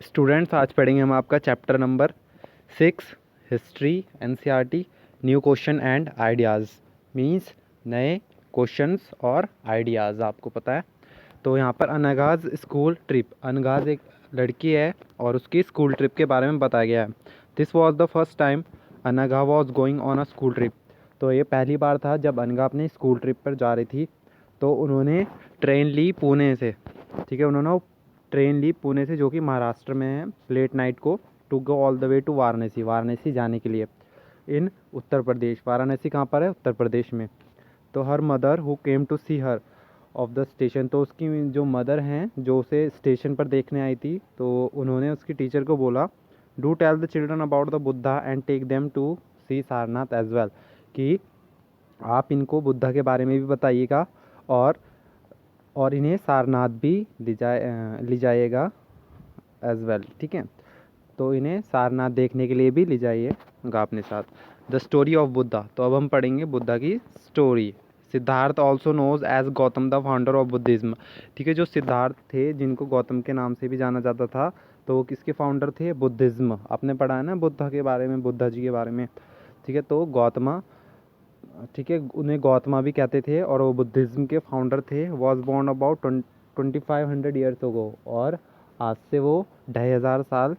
Students, आज पढ़ेंगे हम आपका chapter number 6 history NCERT new question and ideas. Means नए क्वेश्चंस और आइडियाज़। आपको पता है तो यहाँ पर अनगाज स्कूल ट्रिप, अनगाज एक लड़की है और उसकी स्कूल ट्रिप के बारे में बताया गया है। This was the first time Anaga was going on a school trip. तो ये पहली बार था जब अनगा अपनी स्कूल ट्रिप पर जा रही थी। तो उन्होंने ट्रेन ली पुणे से, ठीक है, उन्होंने ट्रेन ली पुणे से जो कि महाराष्ट्र में है, लेट नाइट को, to go all the way to Varanasi, Varanasi जाने के लिए इन उत्तर प्रदेश। वाराणसी कहाँ पर है? उत्तर प्रदेश में। तो her mother who came to see her off the station, तो उसकी जो मदर हैं जो उसे स्टेशन पर देखने आई थी, तो उन्होंने उसकी टीचर को बोला, do tell the children about the Buddha and take them to see Sarnath as well, कि आप इनको बुद्धा के बारे में भी बताइएगा और इन्हें सारनाथ भी ले जाइएगा एज वेल, ठीक है। तो इन्हें सारनाथ देखने के लिए भी ले जाइएगा अपने साथ। द स्टोरी ऑफ बुद्धा, तो अब हम पढ़ेंगे बुद्धा की story. Siddhartha also knows as Gautam the founder of Buddhism, ठीक है। जो सिद्धार्थ थे जिनको गौतम के नाम से भी जाना जाता था, तो वो किसके फाउंडर थे? बुद्धिज्म। आपने पढ़ा है ना बुद्धा के बारे में, बुद्धा जी के बारे में, ठीक है। तो गौतमा, ठीक है, उन्हें गौतमा भी कहते थे और वो बुद्धिज़्म के फाउंडर थे। Was born about 2500 years ago, और आज से वो 2500 साल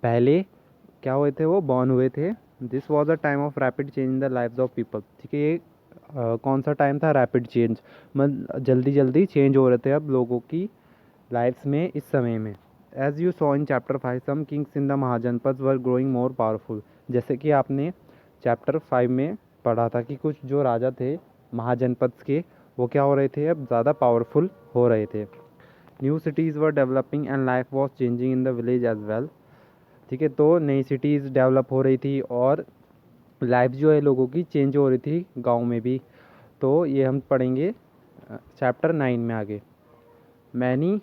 पहले क्या हुए थे? वो बॉर्न हुए थे। This was a time of rapid change in the lives of people, ठीक है। ये कौन सा टाइम था? रैपिड चेंज, मतलब जल्दी जल्दी चेंज हो रहे थे अब लोगों की लाइफ्स में इस समय में। As you saw in chapter 5, some kings in the Mahajanapada were growing more powerful, जैसे कि आपने चैप्टर 5 में पढ़ा था कि कुछ जो राजा थे महाजनपद के, वो क्या हो रहे थे? अब ज़्यादा पावरफुल हो रहे थे। New cities were developing and life was changing in the village as well, ठीक है। तो नई सिटीज़ डेवलप हो रही थी और लाइफ जो है लोगों की चेंज हो रही थी गांव में भी। तो ये हम पढ़ेंगे चैप्टर 9 में आगे। Many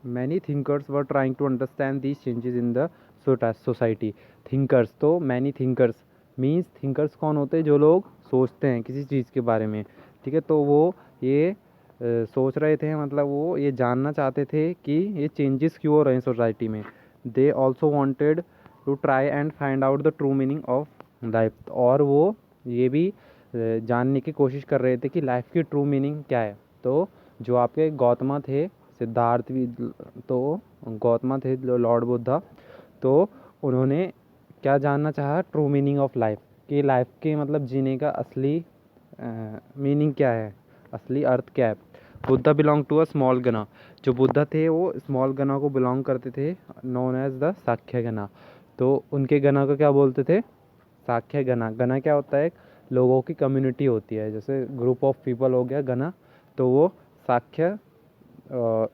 many thinkers were trying to understand these changes in the society. Thinkers, तो मैनी थिंकर्स मीन्स, थिंकर्स कौन होते हैं? जो लोग सोचते हैं किसी चीज़ के बारे में, ठीक है। तो वो ये सोच रहे थे, मतलब वो ये जानना चाहते थे कि ये चेंजेस क्यों हो रहे हैं सोसाइटी में। They also wanted to try and find out the true meaning of life, और वो ये भी जानने की कोशिश कर रहे थे कि लाइफ की ट्रू मीनिंग क्या है। तो जो आपके गौतमा थे, सिद्धार्थ भी, तो गौतमा थे लॉर्ड बुद्धा, तो उन्होंने क्या जानना चाहा? ट्रू मीनिंग ऑफ लाइफ, कि लाइफ के मतलब जीने का असली मीनिंग क्या है, असली अर्थ क्या है। Buddha belong to a small gana, जो बुद्धा थे वो स्मॉल गना को बिलोंग करते थे, नोन एज द साख्य गना। तो उनके गना को क्या बोलते थे? साख्य गना। गना क्या होता है? लोगों की कम्युनिटी होती है, जैसे ग्रुप ऑफ पीपल हो गया गना। तो वो साख्य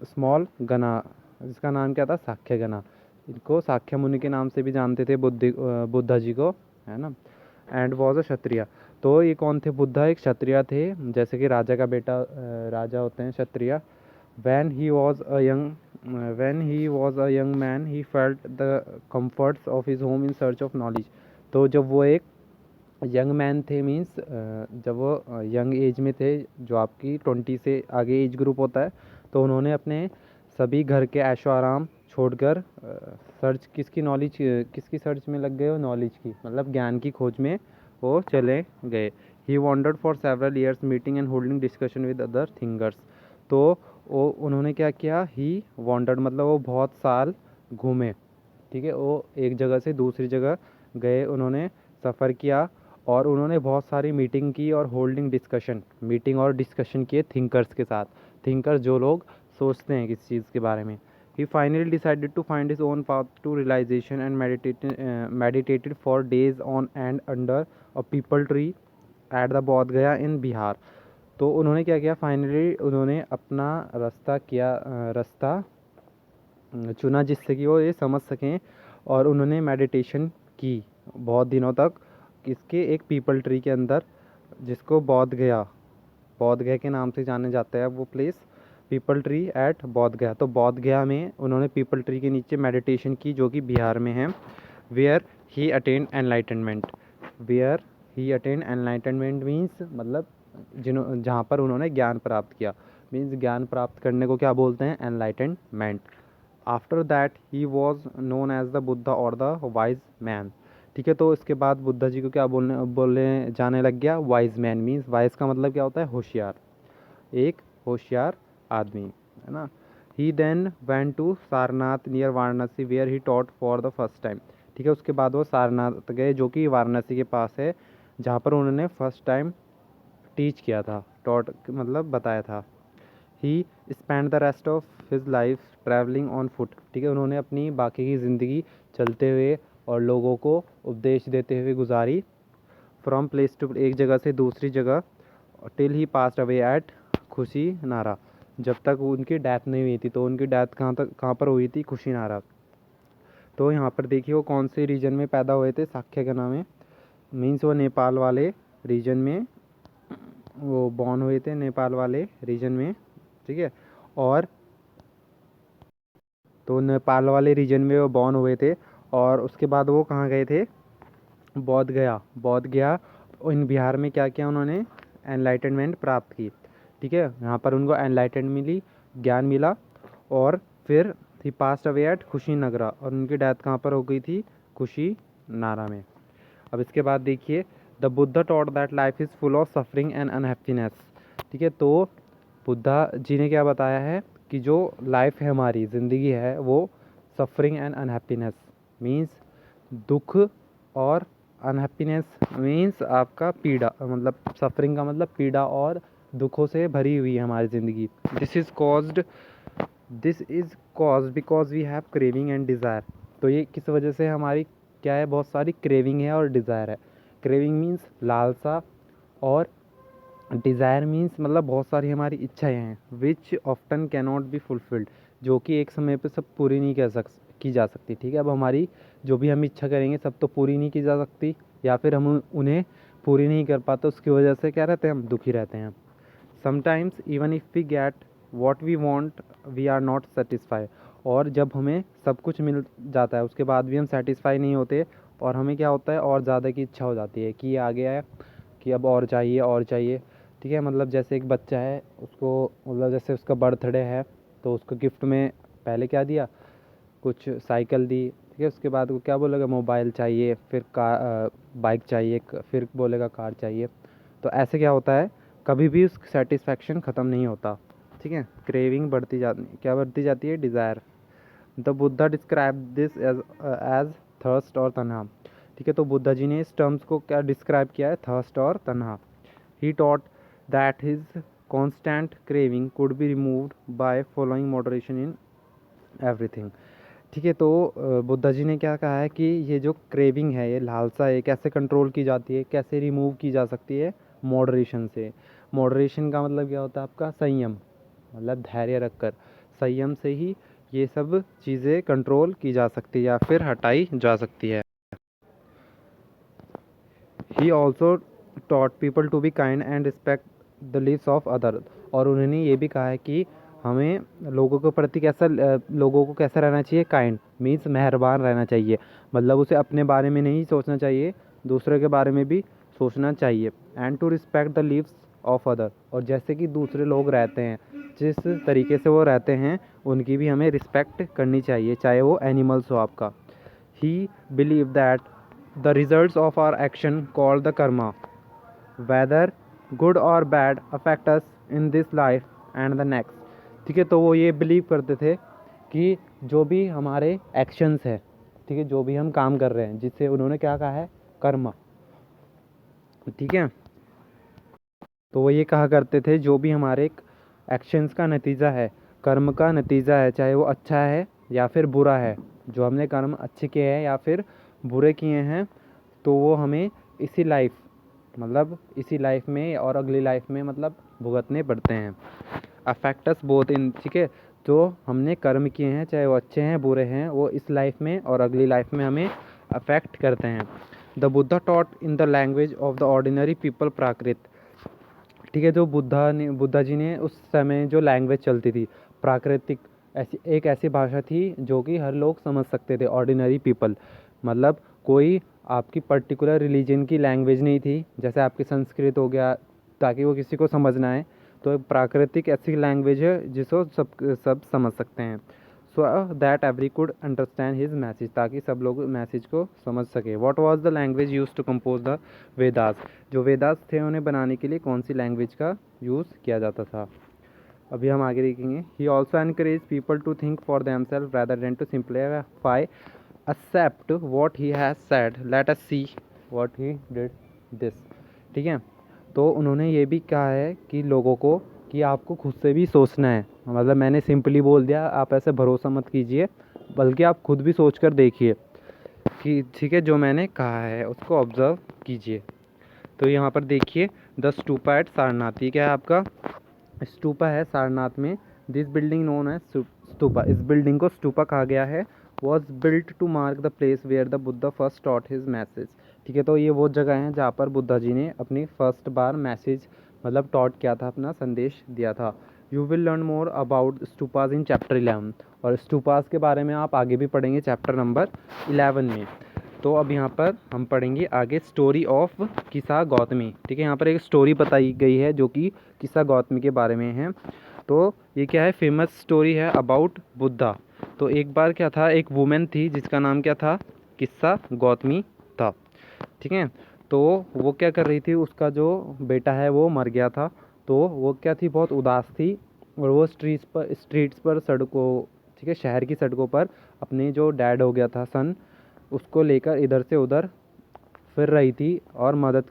स्मॉल गना, जिसका नाम क्या था? साख्य गना। इनको साख्य मुनि के नाम से भी जानते थे बुद्धा जी को, है ना। एंड वॉज अ क्षत्रिय, तो ये कौन थे? बुद्धा एक क्षत्रिय थे, जैसे कि राजा का बेटा राजा होते हैं क्षत्रिय। when he was a young when he was a young man he felt the comforts of his home in search of knowledge। तो जब वो एक यंग मैन थे, मीन्स जब वो यंग एज में थे, जो आपकी 20 से आगे एज ग्रुप होता है, तो उन्होंने अपने सभी घर के ऐशो आराम छोड़कर सर्च, किसकी सर्च में लग गए? वो नॉलेज की, मतलब ज्ञान की खोज में वो चले गए। He wandered for several years meeting and holding discussion with other thinkers. तो वो उन्होंने क्या किया? ही वॉन्डर्ड मतलब वो बहुत साल घूमे, ठीक है। वो एक जगह से दूसरी जगह गए, उन्होंने सफ़र किया और उन्होंने बहुत सारी मीटिंग की और होल्डिंग डिस्कशन, मीटिंग और डिस्कशन किए थिंकर्स के साथ। थिंकर्स जो लोग सोचते हैं किसी चीज़ के बारे में। He finally decided to find his own path to realization and meditated for days on end under a peepal tree at the Bodh Gaya इन बिहार। तो उन्होंने क्या किया? फाइनली उन्होंने अपना रास्ता चुना जिससे कि वो ये समझ सकें, और उन्होंने मेडिटेशन की बहुत दिनों तक किसके? एक पीपल ट्री के अंदर, जिसको बोध गया के नाम से जाने जाता है वो प्लेस, पीपल ट्री एट बोध गया। तो बोध गया में उन्होंने पीपल ट्री के नीचे मेडिटेशन की, जो कि बिहार में है। Where he attend enlightenment, where he attend enlightenment means, मतलब जहाँ पर उन्होंने ज्ञान प्राप्त किया, मीन्स ज्ञान प्राप्त करने को क्या बोलते हैं? Enlightenment. After that he was known as the Buddha और द वाइज मैन। ठीक है, तो इसके बाद बुद्धा जी को क्या बोलने जाने लग गया, वाइज मैन। मीन्स वाइज का मतलब क्या होता है, होशियार, एक होशियार आदमी, है ना। He then went to Sarnath near Varanasi where he taught for the first time. ठीक है, उसके बाद वो सारनाथ गए जो कि वाराणसी के पास है, जहाँ पर उन्होंने फर्स्ट टाइम टीच किया था, टॉट मतलब बताया था। He spend the rest of his life travelling on foot. ठीक है, उन्होंने अपनी बाकी की ज़िंदगी चलते हुए और लोगों को उपदेश देते हुए गुजारी। फ्रॉम प्लेस टू, एक जगह से दूसरी जगह, till he passed away at खुशी नारा, जब तक उनकी डेथ नहीं हुई थी। तो उनकी डेथ कहाँ पर हुई थी, खुशी नारा। तो यहाँ पर देखिए वो कौन से रीजन में पैदा हुए थे, साक्यगना में। मीन्स वो नेपाल वाले रीजन में वो बॉर्न हुए थे, नेपाल वाले रीजन में। ठीक है, और तो नेपाल वाले रीजन में वो बॉर्न हुए थे। और उसके बाद वो कहाँ गए थे, बौद्ध गया। बौद्ध गया, इन बिहार में क्या किया उन्होंने, एनलाइटनमेंट प्राप्त की। ठीक है, यहाँ पर उनको एनलाइटन मिली, ज्ञान मिला। और फिर ही पास्ट अवे एट खुशी नगरा, और उनकी डेथ कहाँ पर हो गई थी, खुशी नारा में। अब इसके बाद देखिए, the Buddha taught that life is full of suffering and unhappiness. ठीक है, तो बुद्धा जी ने क्या बताया है कि जो लाइफ है, हमारी ज़िंदगी है, वो सफरिंग एंड अनहैप्पीनेस मीन्स दुख, और अनहैप्पीनेस मीन्स आपका पीड़ा, मतलब सफरिंग का मतलब पीड़ा और दुखों से भरी हुई है हमारी ज़िंदगी। This is cause because we have craving and desire. तो ये किस वजह से हमारी क्या है, बहुत सारी क्रेविंग है और डिज़ायर है। क्रेविंग मीन्स लालसा, और डिज़ायर मीन्स मतलब बहुत सारी हमारी इच्छाएं हैं, विच ऑफ्टन कैनॉट बी फुलफिल्ड, जो कि एक समय पे सब पूरी नहीं की जा सकती। ठीक है, अब हमारी जो भी हम इच्छा करेंगे सब तो पूरी नहीं की जा सकती, या फिर हम उन्हें पूरी नहीं कर पाते, उसकी वजह से क्या रहते हैं, हम दुखी रहते हैं। Sometimes even if we get what we want we are not satisfy. और जब हमें सब कुछ मिल जाता है उसके बाद भी हम सेटिस्फाई नहीं होते, और हमें क्या होता है, और ज़्यादा की इच्छा हो जाती है कि ये आ गया है, कि अब और चाहिए और चाहिए। ठीक है, मतलब जैसे एक बच्चा है, उसको मतलब जैसे उसका बर्थडे है, तो उसको गिफ्ट में पहले क्या दिया, कुछ साइकिल दी। ठीक है, उसके बाद वो क्या बोलेगा, मोबाइल चाहिए, फिर बाइक चाहिए, फिर बोलेगा कार चाहिए। तो ऐसे क्या होता है, कभी भी उसका सेटिस्फैक्शन ख़त्म नहीं होता। ठीक है, क्रेविंग बढ़ती जाती, क्या बढ़ती जाती है, desire. The Buddha describe this as thirst और तन्हा। ठीक है, तो बुद्धा जी ने इस टर्म्स को क्या डिस्क्राइब किया है, थर्स्ट और तन्हा। He taught that his constant craving could be removed by following moderation in everything. ठीक है, तो बुद्धा जी ने क्या कहा है कि ये जो क्रेविंग है, ये लालसा है, कैसे कंट्रोल की जाती है, कैसे रिमूव की जा सकती है, मॉडरेशन से। मॉडरेशन का मतलब क्या होता है आपका, संयम, मतलब धैर्य रखकर, संयम से ही ये सब चीज़ें कंट्रोल की जा सकती है या फिर हटाई जा सकती है। He also taught people to be kind and respect the lives of other. और उन्होंने ये भी कहा है कि हमें लोगों के प्रति लोगों को कैसा रहना चाहिए, काइंड मीन्स मेहरबान रहना चाहिए। मतलब उसे अपने बारे में नहीं सोचना चाहिए, दूसरे के बारे में भी सोचना चाहिए। And to respect the lives of other, और जैसे कि दूसरे लोग रहते हैं, जिस तरीके से वो रहते हैं, उनकी भी हमें रिस्पेक्ट करनी चाहिए, चाहे वो एनिमल्स हो आपका। ही believe that the results of our action called the karma, whether good or bad, affect us in this life and the next। ठीक है, तो वो ये बिलीव करते थे कि जो भी हमारे एक्शंस है, ठीक है, जो भी हम काम कर रहे हैं, जिससे उन्होंने क्या कहा है, कर्म। ठीक है, तो वो ये कहा करते थे जो भी हमारे एक्शंस का नतीजा है, कर्म का नतीजा है, चाहे वो अच्छा है या फिर बुरा है, जो हमने कर्म अच्छे किए हैं या फिर बुरे किए हैं, तो वो हमें इसी लाइफ में और अगली लाइफ में मतलब भुगतने पड़ते हैं। अफेक्टस बोथ इन। ठीक है, जो हमने कर्म किए हैं, चाहे वो अच्छे हैं बुरे हैं, वो इस लाइफ में और अगली लाइफ में हमें अफेक्ट करते हैं। The Buddha taught in the language of the ordinary people Prakrit. ठीक है, जो बुद्धा जी ने उस समय जो लैंग्वेज चलती थी, प्राकृतिक, ऐसी भाषा थी जो कि हर लोग समझ सकते थे, ऑर्डिनरी पीपल। मतलब कोई आपकी पर्टिकुलर रिलीजन की लैंग्वेज नहीं थी, जैसे आपकी संस्कृत हो गया, ताकि वो किसी को समझना है। तो प्राकृतिक ऐसी लैंग्वेज है जिसको सब समझ सकते हैं। So that every could understand his message, ताकि सब लोग मैसेज को समझ सके। What was the language use to compose the Vedas, जो वेदास थे उन्हें बनाने के लिए कौन सी लैंग्वेज का यूज़ किया जाता था। अभी हम आगे देखेंगे। He also encourage people to think for themselves rather than to simplify accept what he has said, let us see what he did this। ठीक है, तो उन्होंने ये भी कहा है कि लोगों को कि आपको खुद से भी सोचना है, मतलब मैंने सिंपली बोल दिया, आप ऐसे भरोसा मत कीजिए, बल्कि आप खुद भी सोच कर देखिए कि ठीक है जो मैंने कहा है उसको ऑब्ज़र्व कीजिए। तो यहाँ पर देखिए द स्टूपा एट सारनाथ, ये क्या है आपका स्टूपा है सारनाथ में। This building known as stupa, इस बिल्डिंग को स्तूपा कहा गया है। Was built to mark the place where the Buddha first taught his message. ठीक है, तो ये वो जगह है जहाँ पर बुद्धा जी ने अपनी फर्स्ट बार मैसेज मतलब टॉट किया था, अपना संदेश दिया था। You will learn more about stupas in chapter 11, और स्तूपाज के बारे में आप आगे भी पढ़ेंगे चैप्टर नंबर 11 में। तो अब यहाँ पर हम पढ़ेंगे आगे स्टोरी ऑफ किस्सा गौतमी। ठीक है, यहाँ पर एक स्टोरी बताई गई है जो कि किस्सा गौतमी के बारे में है। तो ये क्या है, फेमस स्टोरी है अबाउट बुद्धा। तो एक बार क्या था, एक वुमेन थी जिसका नाम क्या था, किस्सा गौतमी था। ठीक है, तो वो क्या कर रही थी, उसका जो बेटा है वो मर गया था। तो वो क्या थी, बहुत उदास थी, और वो स्ट्रीट्स पर सड़कों, ठीक है, शहर की सड़कों पर अपने जो डैड हो गया था सन, उसको लेकर इधर से उधर फिर रही थी और मदद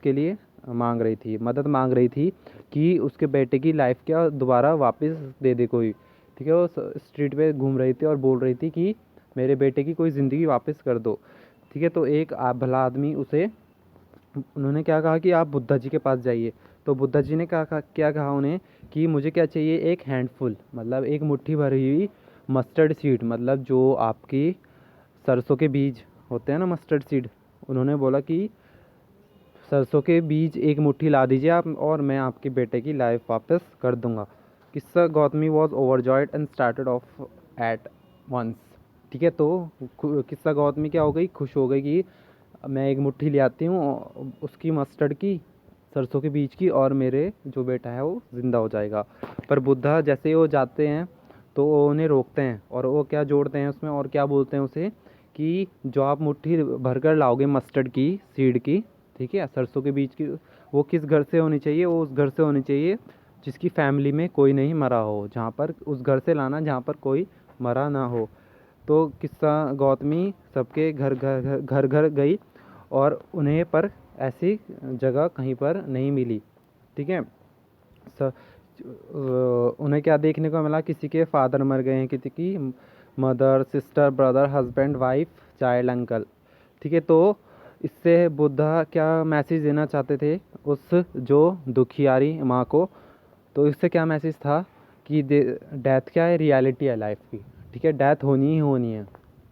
मांग रही थी कि उसके बेटे की लाइफ क्या दोबारा वापस दे दे कोई। ठीक है, वो स्ट्रीट पे घूम रही थी और बोल रही थी कि मेरे बेटे की कोई ज़िंदगी वापस कर दो। ठीक है, तो एक भला आदमी उन्होंने क्या कहा कि आप बुद्धा जी के पास जाइए। तो बुद्धा जी ने क्या कहा उन्हें कि मुझे क्या चाहिए, एक हैंडफुल, मतलब एक मुट्ठी भरी हुई मस्टर्ड सीड, मतलब जो आपकी सरसों के बीज होते हैं ना, मस्टर्ड सीड। उन्होंने बोला कि सरसों के बीज एक मुट्ठी ला दीजिए आप, और मैं आपके बेटे की लाइफ वापस कर दूंगा। Kisa Gotami was overjoyed and started off at once. ठीक है, तो किस्सा गौतमी क्या हो गई, खुश हो गई कि मैं एक मुट्ठी ले आती हूँ उसकी मस्टर्ड की, सरसों के बीज की, और मेरे जो बेटा है वो ज़िंदा हो जाएगा। पर बुद्धा जैसे ही वो जाते हैं तो वो उन्हें रोकते हैं, और वो क्या जोड़ते हैं उसमें, और क्या बोलते हैं उसे कि जो आप मुट्ठी भरकर लाओगे मस्टर्ड की सीड की, ठीक है, सरसों के बीज की, वो किस घर से होनी चाहिए, वो उस घर से होनी चाहिए जिसकी फैमिली में कोई नहीं मरा हो, जहाँ पर उस घर से लाना जहाँ पर कोई मरा ना हो। तो किस्सा गौतमी सबके घर घर गई, और उन्हें पर ऐसी जगह कहीं पर नहीं मिली। ठीक है, उन्हें क्या देखने को मिला, किसी के फादर मर गए हैं, किसी की mother, sister, brother, husband, wife, child, uncle. ठीक है, तो इससे बुद्धा क्या मैसेज देना चाहते थे उस जो दुखियारी माँ को। तो इससे क्या मैसेज था कि डेथ क्या है, रियलिटी है लाइफ की। ठीक है, डेथ होनी ही होनी है।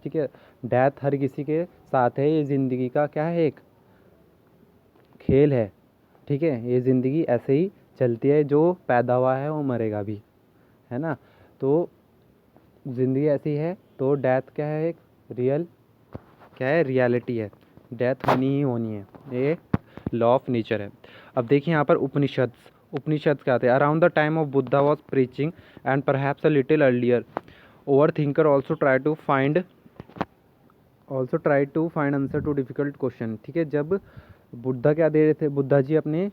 ठीक है, डेथ हर किसी के साथ है, ये ज़िंदगी का क्या है, एक खेल है। ठीक है, ये ज़िंदगी ऐसे ही चलती है, जो पैदा हुआ है वो मरेगा भी, है ना। तो ज़िंदगी ऐसी है, तो डेथ क्या है, एक क्या है, रियलिटी है, डेथ होनी ही होनी है, ये लॉ ऑफ नेचर है। अब देखिए यहाँ पर उपनिषद क्या थे। Around the time of Buddha was preaching and perhaps a little earlier, over thinker also try to find answer to difficult question. ठीक है, जब बुद्धा क्या दे रहे थे, बुद्धा जी अपने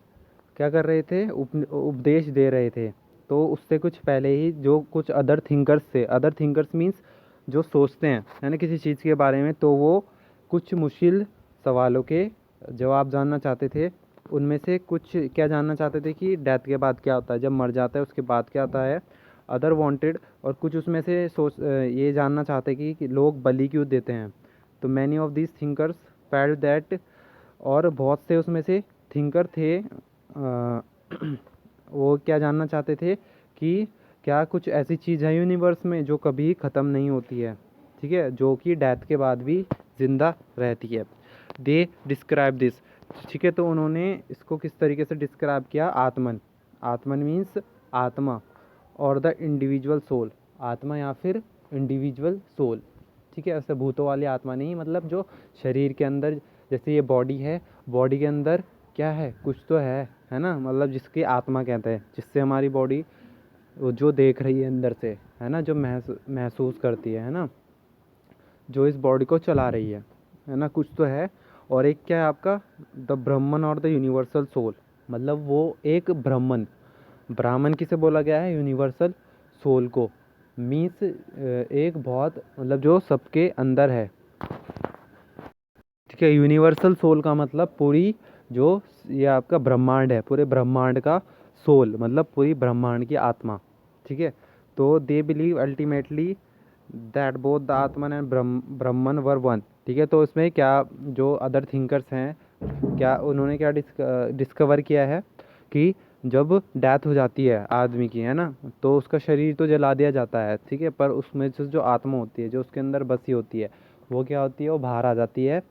क्या कर रहे थे, उपदेश दे रहे थे, तो उससे कुछ पहले ही जो कुछ अदर थिंकर्स थे, अदर थिंकर्स मीन्स जो सोचते हैं, है ना, किसी चीज़ के बारे में, तो वो कुछ मुश्किल सवालों के जवाब जानना चाहते थे। उनमें से कुछ क्या जानना चाहते थे कि डेथ के बाद क्या होता है, जब मर जाता है उसके बाद क्या होता है, अदर वांटेड। और कुछ उसमें से ये जानना चाहते कि लोग बलि क्यों देते हैं। तो many of these thinkers felt that, और बहुत से उसमें से थिंकर थे वो क्या जानना चाहते थे कि क्या कुछ ऐसी चीज़ है यूनिवर्स में जो कभी ख़त्म नहीं होती है, ठीक है, जो कि डेथ के बाद भी ज़िंदा रहती है। They describe this. ठीक है, तो उन्होंने इसको किस तरीके से डिस्क्राइब किया, आत्मन मीन्स आत्मा, और द इंडिविजुअल सोल, आत्मा या फिर इंडिविजुअल सोल। ठीक है, ऐसे भूतों वाली आत्मा नहीं, मतलब जो शरीर के अंदर, जैसे ये बॉडी है, बॉडी के अंदर क्या है, कुछ तो है ना, मतलब जिसकी आत्मा कहते हैं, जिससे हमारी बॉडी जो देख रही है अंदर से, है ना, जो महसूस करती है ना, जो इस बॉडी को चला रही है ना, कुछ तो है। और एक क्या है आपका, द ब्राह्मण और द यूनिवर्सल सोल, मतलब वो एक ब्राह्मण, ब्राह्मण किसे बोला गया है, यूनिवर्सल सोल को, मीन्स एक बहुत, मतलब जो सबके अंदर है, ठीक है। यूनिवर्सल सोल का मतलब पूरी, जो ये आपका ब्रह्मांड है, पूरे ब्रह्मांड का सोल, मतलब पूरी ब्रह्मांड की आत्मा, ठीक है। तो they believe ultimately that both the Atman and Brahman were one, ठीक है। तो इसमें क्या, जो अदर थिंकर्स हैं, क्या उन्होंने क्या डिस्कवर किया है कि जब डेथ हो जाती है आदमी की, है ना, तो उसका शरीर तो जला दिया जाता है, ठीक है, पर उसमें से जो आत्मा होती है, जो उसके अंदर बसी होती है, वो क्या होती है, वो बाहर आ जाती है,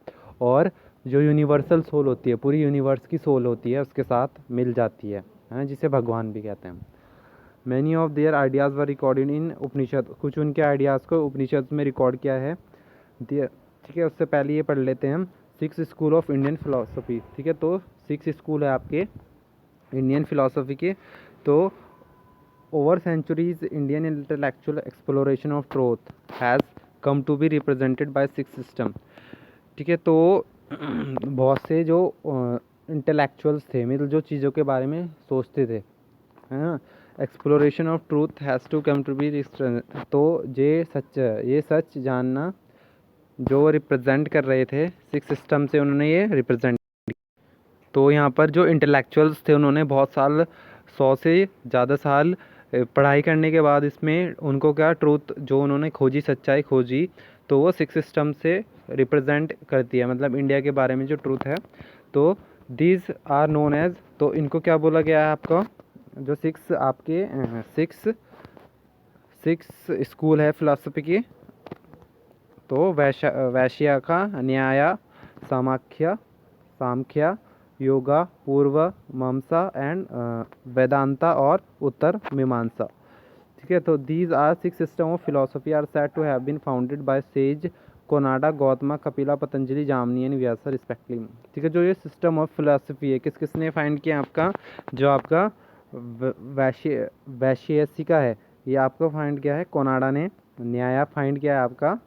और जो यूनिवर्सल सोल होती है, पूरी यूनिवर्स की सोल होती है, उसके साथ मिल जाती है ना, जिसे भगवान भी कहते हैं। Many of their ideas were recorded in Upanishad, कुछ उनके आइडियाज़ को उपनिषद में रिकॉर्ड किया है, ठीक है। उससे पहले ये पढ़ लेते हैं हम, 6 स्कूल ऑफ इंडियन फिलोसफी, ठीक है। तो 6 स्कूल है आपके इंडियन फिलोसफी के। तो over centuries Indian intellectual exploration of truth has come to be represented by 6 system, ठीक है। तो बहुत से जो इंटेलेक्चुअल्स थे, मतलब जो चीज़ों के बारे में सोचते थे, है ना, exploration of truth has to come to be, तो ये सच जानना जो रिप्रेजेंट कर रहे थे 6 सिस्टम से, उन्होंने ये रिप्रेजेंट। तो यहाँ पर जो इंटेलेक्चुअल्स थे, उन्होंने बहुत साल, 100 से ज़्यादा साल पढ़ाई करने के बाद इसमें उनको क्या, ट्रूथ जो उन्होंने खोजी, सच्चाई खोजी, तो वो 6 सिस्टम से रिप्रेजेंट करती है, मतलब इंडिया के बारे में जो ट्रूथ है। तो दीज आर नोन एज, तो इनको क्या बोला गया है आपका, जो 6 आपके 6 स्कूल है फिलासफी की, तो वैश्यिका, न्याय, सामाख्य, योगा, पूर्व मीमांसा एंड वेदांता और उत्तर मीमांसा, ठीक है। तो these are 6 system of philosophy are said to have been founded by sages Kanada, Gautama, Kapila, Patanjali, Jaimini and Vyasa respectively, ठीक है। जो ये सिस्टम ऑफ फिलोसफी है, किस किसने फाइंड किया आपका, जो आपका वैशेयिका है, ये आपको फाइंड किया है कोनाडा ने, न्याय फाइंड किया है आपका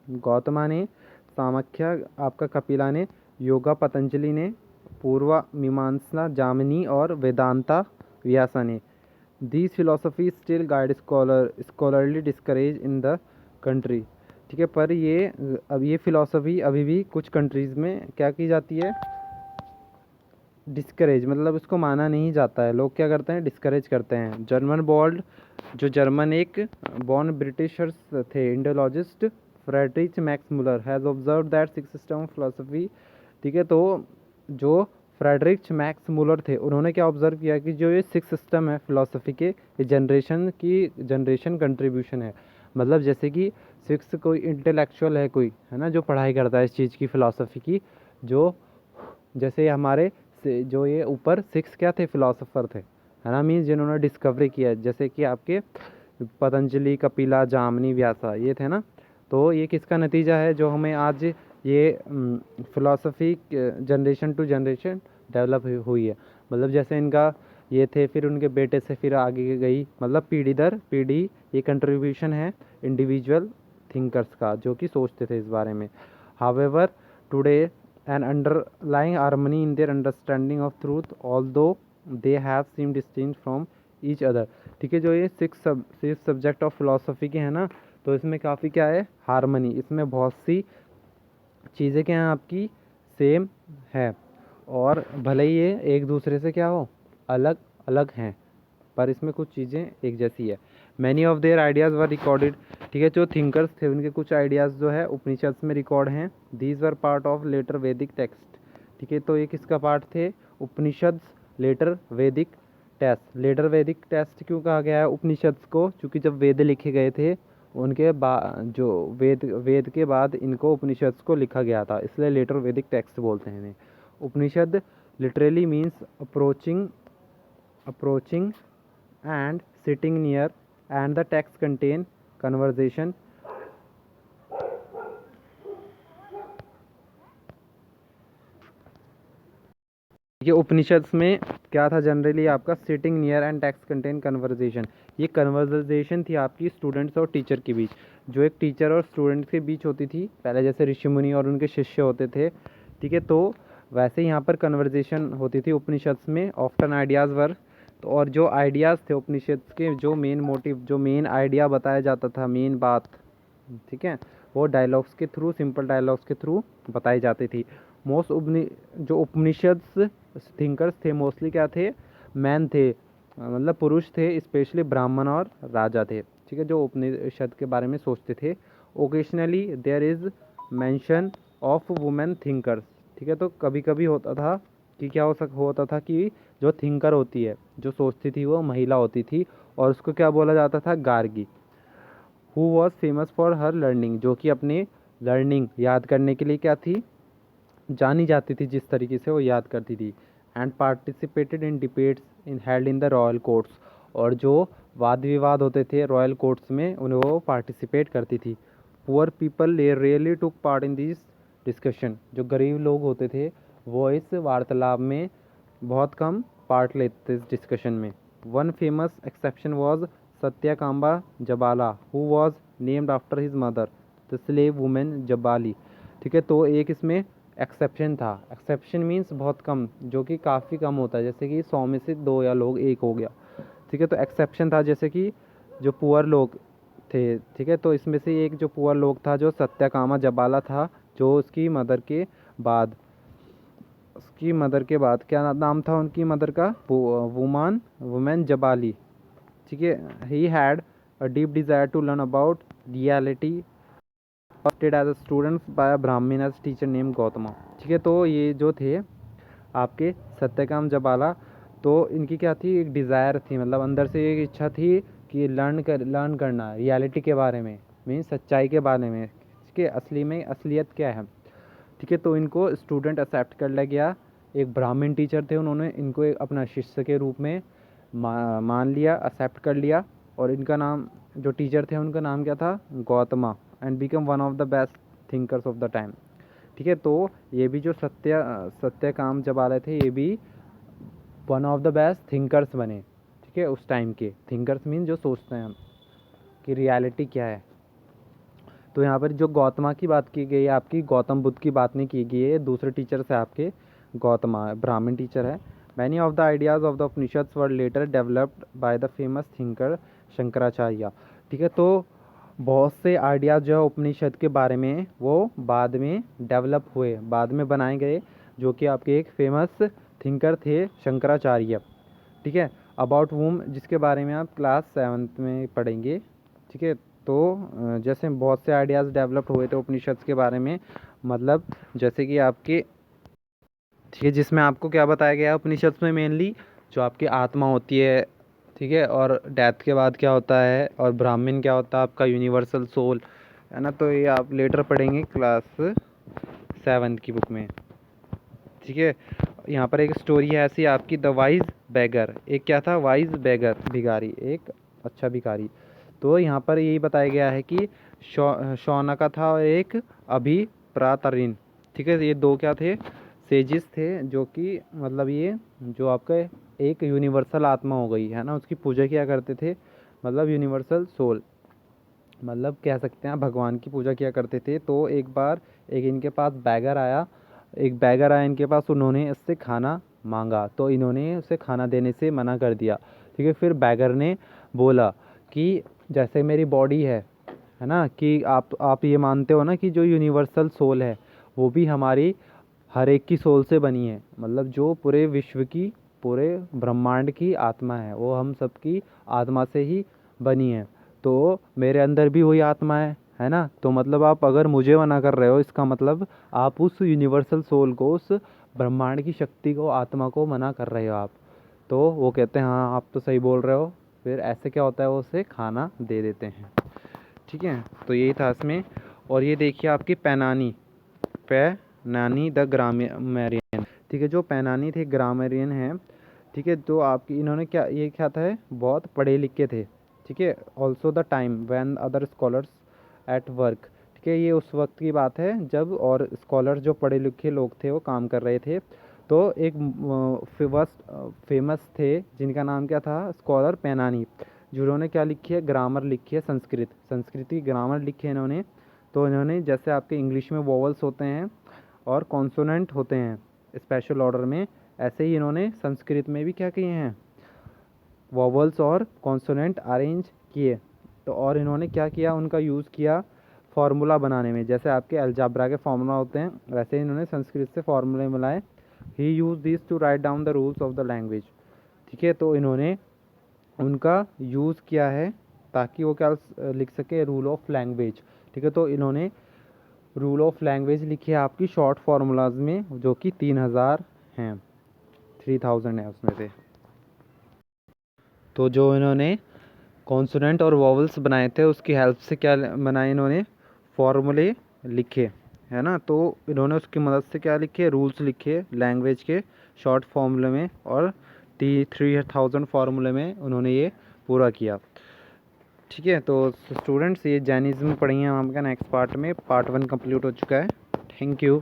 गौतमा ने, सामाख्य आपका कपिला ने, योगा पतंजलि ने, पूर्व मीमांसा जामिनी और वेदांता व्यासा ने। These philosophy still guide scholarly discourage in the country, ठीक है। पर ये फिलोसफी अभी भी कुछ कंट्रीज़ में क्या की जाती है, डिस्करेज, मतलब उसको माना नहीं जाता है, लोग क्या करते हैं, डिस्करेज करते हैं। जर्मन बॉल्ड, जो जर्मन एक बॉर्न ब्रिटिशर्स थे, Indologist Friedrich Max Muller has observe that 6 system of philosophy, ठीक है। तो जो फ्रेडरिच मैक्स मुलर थे, उन्होंने क्या ऑब्जर्व किया कि जो ये 6 सिस्टम है फिलोसफी के, ये जनरेशन कंट्रीब्यूशन है, मतलब जैसे कि 6 कोई इंटेलेक्चुअल है, कोई है ना, जो पढ़ाई करता है इस चीज़ की, फिलोसफी की, जो जैसे हमारे से जो ये ऊपर 6 क्या थे, फिलोसोफर थे, है ना, मीन्स जिन्होंने डिस्कवरी किया, जैसे कि आपके पतंजलि, कपिला, जामनी, व्यासा, ये थे ना। तो ये किसका नतीजा है, जो हमें आज ये philosophy generation to generation develop हुई है, मतलब जैसे इनका ये थे, फिर उनके बेटे से फिर आगे गई, मतलब पीढ़ी दर पीढ़ी ये कंट्रीब्यूशन है इंडिविजुअल थिंकर्स का, जो कि सोचते थे इस बारे में। However today an underlying harmony in their understanding of truth although they have seemed distinct from each other, ठीक है। जो ये 6 सब्जेक्ट ऑफ फिलोसफी के हैं ना, तो इसमें काफ़ी क्या है, हारमनी, इसमें बहुत सी चीज़ें क्या हैं आपकी, सेम है, और भले ही ये एक दूसरे से क्या हो, अलग अलग हैं, पर इसमें कुछ चीज़ें एक जैसी है। Many of their ideas were recorded, ठीक है। जो थिंकर्स थे, उनके कुछ आइडियाज़ जो है उपनिषद में रिकॉर्ड हैं। These were part of later Vedic text, ठीक है। तो ये किसका पार्ट थे, Upanishad later Vedic text. Later Vedic text क्यों कहा गया है उपनिषद को, क्योंकि जब वेद लिखे गए थे, उनके बाद जो वेद के बाद इनको उपनिषद को लिखा गया था, इसलिए लेटर वैदिक टेक्स्ट बोलते हैं इन्हें। Upanishad literally means approaching and sitting near, and the text contain conversation, ये उपनिषद में क्या था जनरली आपका, sitting near and text contain conversation. ये कन्वर्जेशन थी आपकी स्टूडेंट्स और टीचर के बीच, जो एक टीचर और स्टूडेंट्स के बीच होती थी पहले, जैसे ऋषि मुनि और उनके शिष्य होते थे, ठीक है। तो वैसे यहाँ पर कन्वर्जेशन होती थी उपनिषद में। ऑफ्टन आइडियाज़ वर, तो और जो आइडियाज़ थे उपनिषद के, जो मेन मोटिव, जो मेन आइडिया बताया जाता था, मेन बात, ठीक है, वो डायलॉग्स के थ्रू, सिंपल डायलॉग्स के थ्रू बताई जाती थी। मोस्ट जो उपनिषद थिंकर्स थे मोस्टली क्या थे, मैन थे, मतलब पुरुष थे, स्पेशली ब्राह्मण और राजा थे, ठीक है, जो उपनिषद के बारे में सोचते थे। Occasionally there is mention of women thinkers, ठीक है। तो कभी कभी होता था कि क्या होता था कि जो थिंकर होती है, जो सोचती थी, वो महिला होती थी, और उसको क्या बोला जाता था, Gargi. Who was famous for her learning, जो कि अपने लर्निंग याद करने के लिए क्या थी, जानी जाती थी, जिस तरीके से वो याद करती थी। And participated in debates in held in the royal courts, और जो वाद विवाद होते थे रॉयल कोर्ट्स में, उन्हें वो पार्टिसिपेट करती थी। Poor people really took part in this discussion, जो गरीब लोग होते थे वो इस वार्तालाप में बहुत कम पार्ट लेते थे इस डिस्कशन में। One famous exception was Satyakama Jabala, who was named after his mother the slave woman Jabali, ठीक है। तो एक इसमें एक्सेप्शन था, एक्सेप्शन मीन्स बहुत कम, जो कि काफ़ी कम होता है, जैसे कि 100 में से 2 या लोग, एक हो गया, ठीक है। तो एक्सेप्शन था, जैसे कि जो पुअर लोग थे, ठीक है, तो इसमें से एक जो पुअर लोग था, जो सत्याकामा जबाला था, जो उसकी मदर के बाद क्या नाम था उनकी मदर का, वुमेन जबाली, ठीक है। He had a deep desire to learn about reality as a student by Brahmin as teacher name Gautama, ठीक है। तो ये जो थे आपके सत्यकाम जबाला, तो इनकी क्या थी, एक डिज़ायर थी, मतलब अंदर से एक इच्छा थी कि लर्न करना रियलिटी के बारे में, मीन्स सच्चाई के बारे में, इसके असली में असलियत क्या है, ठीक है। तो इनको स्टूडेंट एक्सेप्ट कर लिया गया। एक ब्राह्मण टीचर थे, उन्होंने इनको एक अपना शिष्य के रूप में मान लिया, एक्सेप्ट कर लिया, और इनका नाम, जो टीचर थे उनका नाम क्या था, Gautama, and become one of the best thinkers of the time, ठीक है। तो ये भी जो सत्यकाम जबाले थे, ये भी one of the best thinkers बने, ठीक है, उस टाइम के। थिंकर्स मीन जो सोचते हैं हम कि रियलिटी क्या है। तो यहाँ पर जो गौतमा की बात की गई है, आपकी गौतम बुद्ध की बात नहीं की गई है, दूसरे टीचर से आपके गौतमा ब्राह्मण टीचर है। Many of the ideas of the Upanishads were later developed by the famous thinker Shankaracharya, ठीक है। तो बहुत से आइडियाज़ जो है उपनिषद के बारे में, वो बाद में डेवलप हुए, बाद में बनाए गए, जो कि आपके एक फेमस थिंकर थे शंकराचार्य, ठीक है। अबाउट वूम, जिसके बारे में आप क्लास 7th में पढ़ेंगे, ठीक है। तो जैसे बहुत से आइडियाज़ डेवलप हुए थे उपनिषद के बारे में, मतलब जैसे कि आपके, ठीक है, जिसमें आपको क्या बताया गया है उपनिषद में, मेनली जो आपकी आत्मा होती है, ठीक है, और डेथ के बाद क्या होता है, और ब्राह्मण क्या होता है, आपका यूनिवर्सल सोल, है ना। तो ये आप लेटर पढ़ेंगे क्लास 7 की बुक में, ठीक है। यहाँ पर एक स्टोरी है ऐसी आपकी, द वाइज बेगर। एक क्या था, वाइज बेगर, भिखारी, एक अच्छा भिखारी। तो यहाँ पर यही बताया गया है कि शौनका था और एक अभिप्रातरिन, ठीक है। ये दो क्या थे, सेजिस थे, जो कि मतलब ये जो आपका एक यूनिवर्सल आत्मा हो गई है ना, उसकी पूजा किया करते थे, मतलब यूनिवर्सल सोल, मतलब कह सकते हैं भगवान की पूजा किया करते थे। तो एक बार एक इनके पास बैगर आया इनके पास, उन्होंने इससे खाना मांगा, तो इन्होंने उसे खाना देने से मना कर दिया, ठीक है। फिर बैगर ने बोला कि जैसे मेरी बॉडी है ना, कि आप ये मानते हो ना कि जो यूनिवर्सल सोल है वो भी हमारी हर एक की सोल से बनी है, मतलब जो पूरे विश्व की, पूरे ब्रह्मांड की आत्मा है, वो हम सबकी आत्मा से ही बनी है। तो मेरे अंदर भी वही आत्मा है ना। तो मतलब आप अगर मुझे मना कर रहे हो, इसका मतलब आप उस यूनिवर्सल सोल को, उस ब्रह्मांड की शक्ति को, आत्मा को मना कर रहे हो आप। तो वो कहते हैं हाँ आप तो सही बोल रहे हो। फिर ऐसे क्या होता है, वो उसे खाना दे देते हैं, ठीक है। तो यही था इसमें। और ये देखिए आपकी पैनानी द ग्रामेरियन, ठीक है। जो पैनानी थे ग्रामेरियन हैं, ठीक है। तो आपकी इन्होंने क्या था, बहुत पढ़े लिखे थे, ठीक है। Also the time when other scholars at work, ठीक है। ये उस वक्त की बात है जब और स्कॉलर जो पढ़े लिखे लोग थे वो काम कर रहे थे। तो एक फेमस थे जिनका नाम क्या था, स्कॉलर पेनानी, जिन्होंने क्या लिखी है, ग्रामर लिखी है, संस्कृत की ग्रामर लिखी है इन्होंने। तो इन्होंने जैसे आपके इंग्लिश में वोवल्स होते हैं और कॉन्सोनेंट होते हैं स्पेशल ऑर्डर में, ऐसे ही इन्होंने संस्कृत में भी क्या किए हैं, वोवल्स और कॉन्सोनेंट अरेंज किए। तो और इन्होंने क्या किया, उनका यूज़ किया फार्मूला बनाने में, जैसे आपके अलजाब्रा के फार्मूला होते हैं वैसे ही इन्होंने संस्कृत से फार्मूले बनाए। He use this to write down the rules of the language. ठीक है, तो इन्होंने उनका यूज़ किया है ताकि वो क्या लिख सके, रूल ऑफ लैंग्वेज। ठीक है, तो इन्होंने रूल ऑफ लैंग्वेज लिखी है आपकी शॉर्ट फार्मूलाज में, जो कि 3000 हैं, 3000 है उसमें से। तो जो इन्होंने कॉन्सोनेंट और वॉवल्स बनाए थे उसकी हेल्प से क्या बनाए, इन्होंने फॉर्मूले लिखे, है ना। तो इन्होंने उसकी मदद से क्या लिखे, रूल्स लिखे लैंग्वेज के शॉर्ट फार्मूले में, और 3000 फार्मूले में उन्होंने ये पूरा किया। ठीक है, तो स्टूडेंट्स ये जैनिज़्म पढ़ेंगे हम आपका नेक्स्ट पार्ट में। पार्ट 1 कंप्लीट हो चुका है। Thank you.